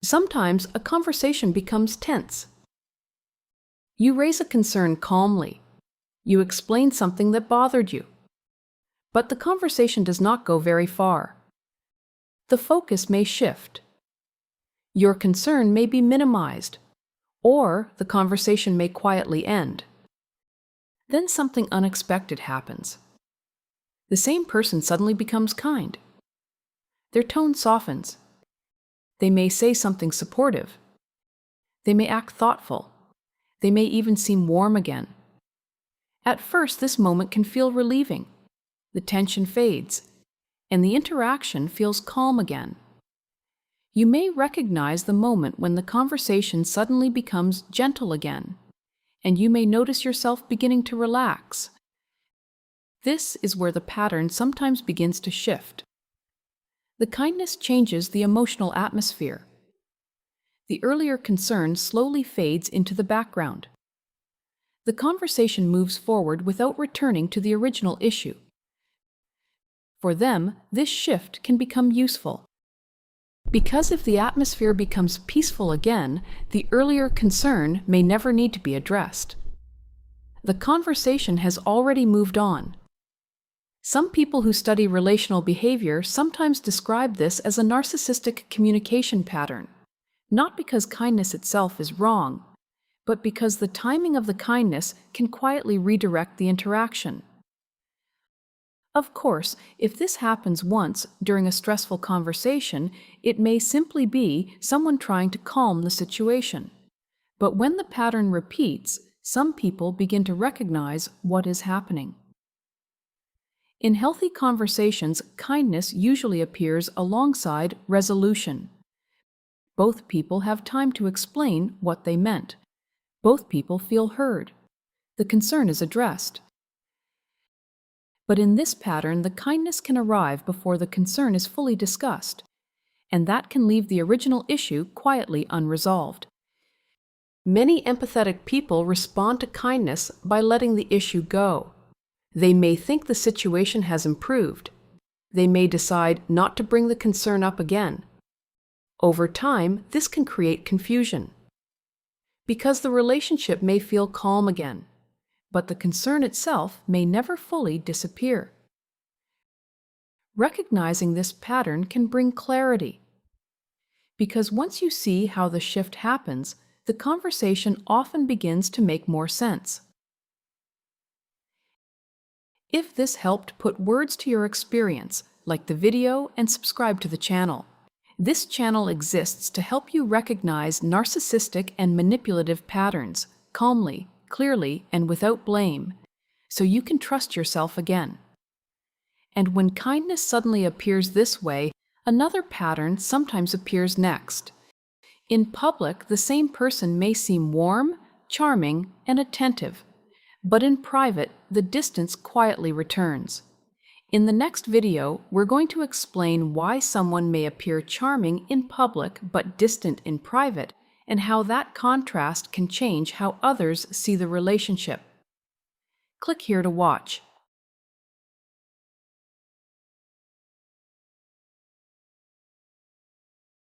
Sometimes a conversation becomes tense. You raise a concern calmly. You explain something that bothered you. But the conversation does not go very far. The focus may shift. Your concern may be minimized, or the conversation may quietly end. Then something unexpected happens. The same person suddenly becomes kind. Their tone softens. They may say something supportive. They may act thoughtful. They may even seem warm again. At first, this moment can feel relieving. The tension fades, and the interaction feels calm again. You may recognize the moment when the conversation suddenly becomes gentle again, and you may notice yourself beginning to relax. This is where the pattern sometimes begins to shift. The kindness changes the emotional atmosphere. The earlier concern slowly fades into the background. The conversation moves forward without returning to the original issue. For them, this shift can become useful. Because if the atmosphere becomes peaceful again, the earlier concern may never need to be addressed. The conversation has already moved on. Some people who study relational behavior sometimes describe this as a narcissistic communication pattern, not because kindness itself is wrong, but because the timing of the kindness can quietly redirect the interaction. Of course, if this happens once during a stressful conversation, it may simply be someone trying to calm the situation. But when the pattern repeats, some people begin to recognize what is happening. In healthy conversations, kindness usually appears alongside resolution. Both people have time to explain what they meant. Both people feel heard. The concern is addressed. But in this pattern, the kindness can arrive before the concern is fully discussed, and that can leave the original issue quietly unresolved. Many empathetic people respond to kindness by letting the issue go. They may think the situation has improved. They may decide not to bring the concern up again. Over time, this can create confusion, because the relationship may feel calm again, but the concern itself may never fully disappear. Recognizing this pattern can bring clarity, because once you see how the shift happens, the conversation often begins to make more sense. If this helped put words to your experience, like the video and subscribe to the channel. This channel exists to help you recognize narcissistic and manipulative patterns calmly, clearly, and without blame, so you can trust yourself again. And when kindness suddenly appears this way, another pattern sometimes appears next. In public, the same person may seem warm, charming, and attentive, but in private, the distance quietly returns. In the next video, we're going to explain why someone may appear charming in public but distant in private, and how that contrast can change how others see the relationship. Click here to watch.